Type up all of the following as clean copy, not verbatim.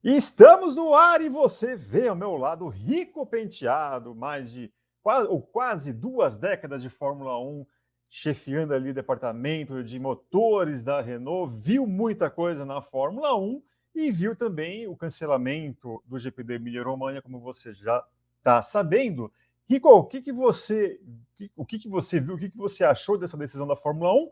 Estamos no ar e você vê ao meu lado Rico Penteado, mais de quase 2 décadas de Fórmula 1, chefiando ali o departamento de motores da Renault, viu muita coisa na Fórmula 1 e viu também o cancelamento do GP da Emília-Romanha, como você já está sabendo. Rico, o que você viu, o que você achou dessa decisão da Fórmula 1?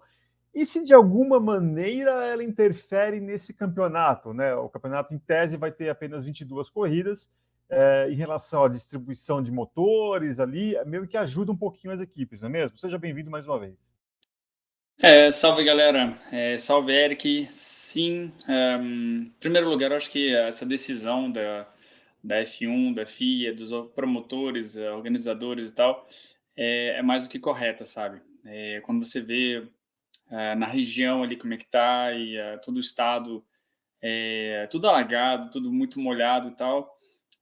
E se de alguma maneira ela interfere nesse campeonato, né? O campeonato, em tese, vai ter apenas 22 corridas, em relação à distribuição de motores ali, meio que ajuda um pouquinho as equipes, não é mesmo? Seja bem-vindo mais uma vez. Salve galera, salve Eric. Sim, em primeiro lugar, eu acho que essa decisão da F1, da FIA, dos promotores, organizadores e tal, é mais do que correta, sabe? Quando você vê na região ali como é que tá e todo o estado, tudo alagado, tudo muito molhado e tal.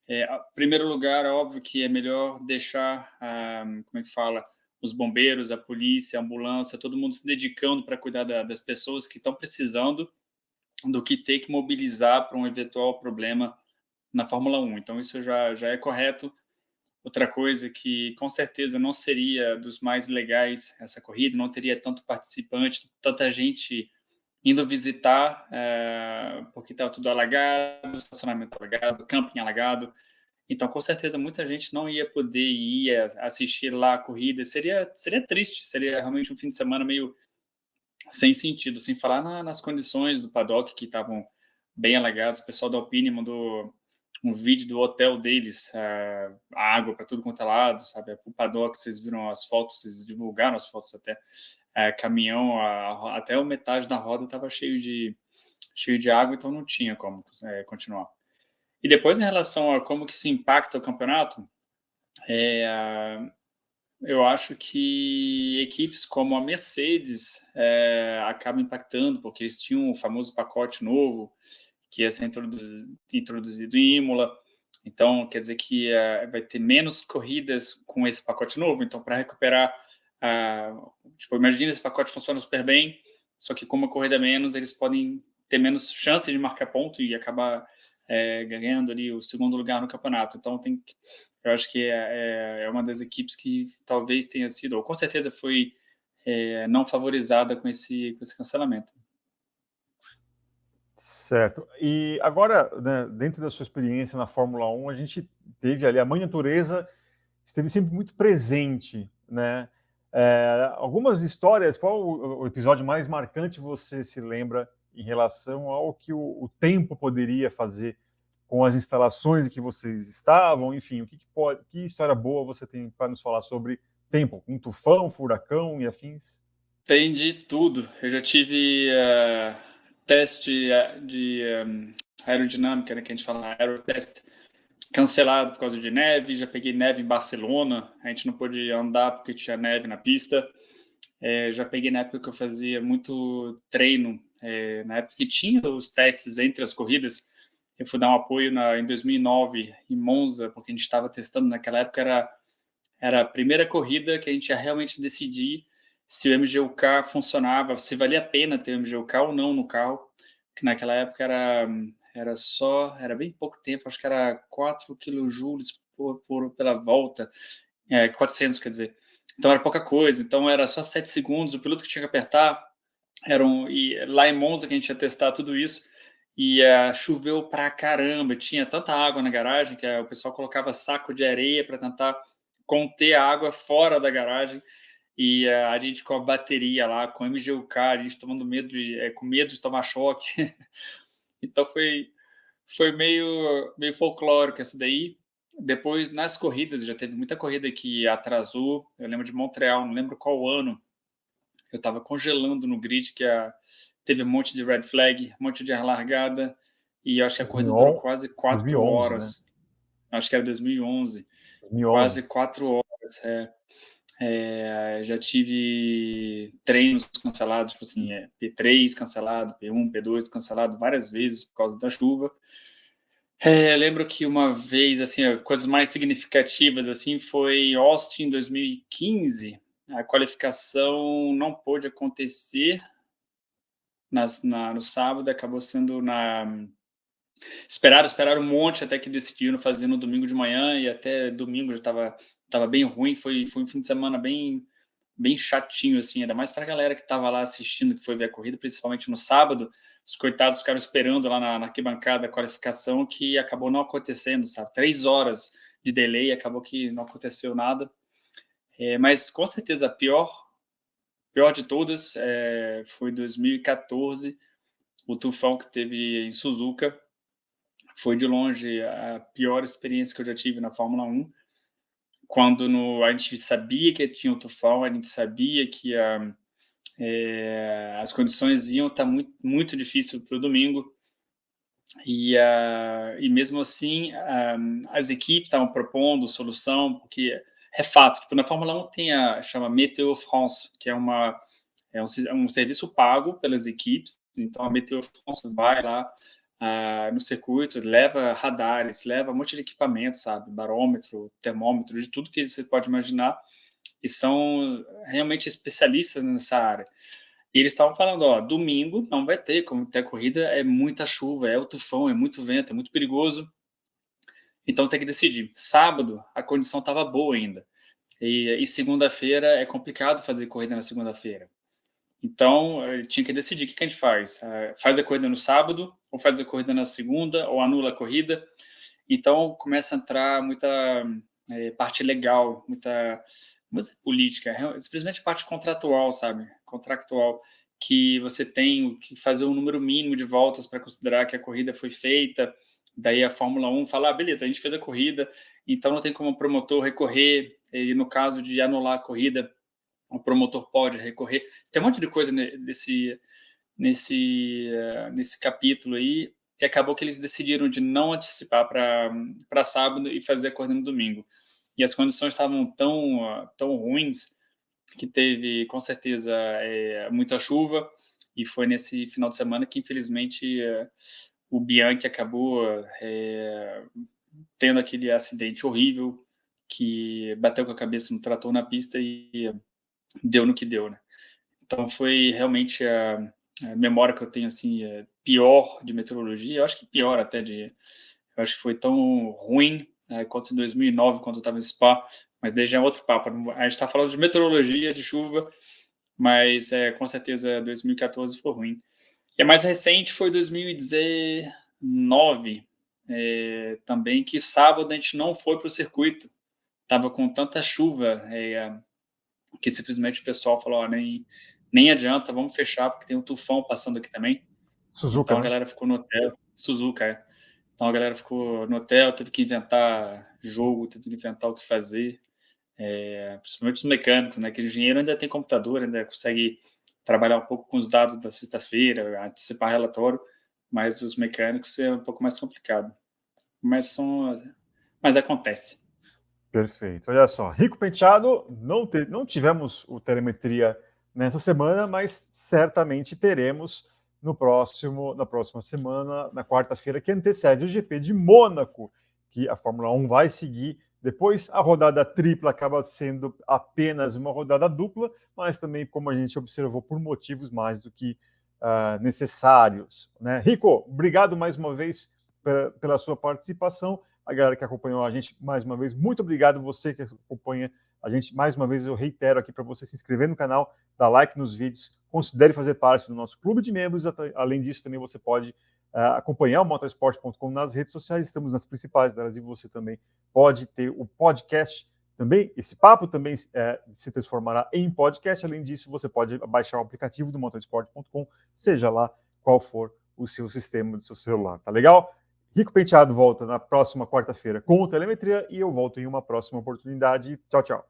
Em primeiro lugar, é óbvio que é melhor deixar, como é que fala, os bombeiros, a polícia, a ambulância, todo mundo se dedicando para cuidar das pessoas que estão precisando, do que ter que mobilizar para um eventual problema na Fórmula 1. Então, isso já é correto. Outra coisa que com certeza não seria dos mais legais essa corrida, não teria tanto participante, tanta gente indo visitar, porque estava tudo alagado, estacionamento alagado, camping alagado. Então, com certeza, muita gente não ia poder ir assistir lá a corrida. Seria triste, seria realmente um fim de semana meio sem sentido, sem falar nas condições do paddock, que estavam bem alagados. O pessoal da Alpine mandou um vídeo do hotel deles, a água para tudo quanto é lado, sabe? O paddock, vocês viram as fotos, vocês divulgaram as fotos até. Caminhão, até a metade da roda estava cheio de água, então não tinha como continuar. E depois, em relação a como que se impacta o campeonato, eu acho que equipes como a Mercedes acabam impactando, porque eles tinham o famoso pacote novo que ia ser introduzido em Imola. Então, quer dizer que vai ter menos corridas com esse pacote novo. Então, para recuperar, tipo, imagina esse pacote funciona super bem, só que com uma corrida menos, eles podem ter menos chance de marcar ponto e acabar ganhando ali o segundo lugar no campeonato. Então, eu acho que é uma das equipes que talvez tenha sido, ou com certeza foi não favorizada com esse cancelamento. Certo. E agora, né, dentro da sua experiência na Fórmula 1, a gente teve ali, a mãe natureza esteve sempre muito presente, né? Algumas histórias, qual o episódio mais marcante você se lembra em relação ao que o tempo poderia fazer com as instalações em que vocês estavam? Enfim, que história boa você tem para nos falar sobre tempo, um tufão, furacão e afins? Tem de tudo. Eu já tive teste de aerodinâmica, né, que a gente fala aerotest, cancelado por causa de neve. Já peguei neve em Barcelona, a gente não pôde andar porque tinha neve na pista. Já peguei na época que eu fazia muito treino, na época que tinha os testes entre as corridas. Eu fui dar um apoio em 2009 em Monza, porque a gente estava testando naquela época, era a primeira corrida que a gente ia realmente decidir se o MGU-K funcionava, se valia a pena ter o MGU-K ou não no carro, que naquela época era bem pouco tempo, acho que era 4 kJ pela volta, 400, quer dizer. Então era pouca coisa, então era só 7 segundos, o piloto que tinha que apertar, e lá em Monza que a gente ia testar tudo isso, e choveu pra caramba, tinha tanta água na garagem que o pessoal colocava saco de areia para tentar conter a água fora da garagem, e a gente com a bateria lá, com o MGU-K, a gente tomando com medo de tomar choque. Então foi meio folclórico essa daí. Depois, nas corridas, já teve muita corrida que atrasou. Eu lembro de Montreal, não lembro qual ano. Eu estava congelando no grid, teve um monte de red flag, um monte de largada, e eu acho que a corrida durou 2011, quase 4 2011, né? horas. Acho que era 2011. 2011. Quase 4 horas. Já tive treinos cancelados, tipo assim, P3 cancelado, P1, P2 cancelado várias vezes por causa da chuva. Eu lembro que uma vez, assim, coisas mais significativas, assim, foi Austin em 2015. A qualificação não pôde acontecer no sábado, acabou sendo Esperaram um monte até que decidiram fazer no domingo de manhã e até domingo já estava bem ruim. Foi um fim de semana bem chatinho, assim, ainda mais para a galera que estava lá assistindo, que foi ver a corrida, principalmente no sábado. Os coitados ficaram esperando lá na arquibancada a qualificação, que acabou não acontecendo, sabe? 3 horas de delay, acabou que não aconteceu nada. Mas com certeza a pior de todas foi 2014, o tufão que teve em Suzuka. Foi de longe a pior experiência que eu já tive na Fórmula 1. Quando a gente sabia que tinha um tufão, a gente sabia que as condições iam estar muito, muito difíceis para o domingo. E mesmo assim, as equipes estavam propondo solução, porque é fato, tipo, na Fórmula 1 tem chama Météo France, que é um serviço pago pelas equipes. Então a Météo France vai lá no circuito, leva radares, leva um monte de equipamento, sabe? Barômetro, termômetro, de tudo que você pode imaginar, e são realmente especialistas nessa área. E eles estavam falando, ó, domingo não vai ter como ter corrida, é muita chuva, é o tufão, é muito vento, é muito perigoso. Então tem que decidir. Sábado a condição estava boa ainda. E segunda-feira é complicado fazer corrida na segunda-feira. Então, tinha que decidir o que a gente faz. Faz a corrida no sábado, ou faz a corrida na segunda, ou anula a corrida. Então, começa a entrar muita parte legal, muita política, simplesmente parte contratual, sabe? Contractual, que você tem que fazer um número mínimo de voltas para considerar que a corrida foi feita. Daí a Fórmula 1 fala, beleza, a gente fez a corrida, então não tem como o promotor recorrer, e no caso de anular a corrida, o promotor pode recorrer. Tem um monte de coisa nesse capítulo aí, que acabou que eles decidiram de não antecipar para sábado e fazer a corrida no domingo. E as condições estavam tão ruins que teve, com certeza, muita chuva, e foi nesse final de semana que, infelizmente, o Bianchi acabou tendo aquele acidente horrível, que bateu com a cabeça no trator na pista e deu no que deu, né? Então foi realmente a memória que eu tenho, assim, pior de meteorologia. Eu acho que pior até eu acho que foi tão ruim quanto em 2009, quando eu estava em Spa, mas desde é outro papo. A gente está falando de meteorologia, de chuva, mas com certeza 2014 foi ruim. E a mais recente foi 2019, também, que sábado a gente não foi para o circuito. Tava com tanta chuva, que simplesmente o pessoal falou, nem adianta, vamos fechar, porque tem um tufão passando aqui também. Suzuka, Então a né? galera ficou no hotel, Suzuka, Então a galera ficou no hotel, teve que inventar jogo, teve que inventar o que fazer, principalmente os mecânicos, né? Que o engenheiro ainda tem computador, ainda consegue trabalhar um pouco com os dados da sexta-feira, antecipar relatório, mas os mecânicos é um pouco mais complicado. Mas acontece. Perfeito. Olha só, Rico Penteado, não tivemos o Telemetria nessa semana, mas certamente teremos na próxima semana, na quarta-feira, que antecede o GP de Mônaco, que a Fórmula 1 vai seguir. Depois, a rodada tripla acaba sendo apenas uma rodada dupla, mas também, como a gente observou, por motivos mais do que necessários. Né? Rico, obrigado mais uma vez pela sua participação. A galera que acompanhou a gente, mais uma vez, muito obrigado. Você que acompanha a gente, mais uma vez, eu reitero aqui para você se inscrever no canal, dar like nos vídeos, considere fazer parte do nosso clube de membros. Além disso, também você pode acompanhar o motorsport.com nas redes sociais, estamos nas principais delas, e você também pode ter o podcast também. Esse papo também se transformará em podcast. Além disso, você pode baixar o aplicativo do motorsport.com, seja lá qual for o seu sistema do seu celular. Tá legal? Rico Penteado volta na próxima quarta-feira com o Telemetria, e eu volto em uma próxima oportunidade. Tchau, tchau.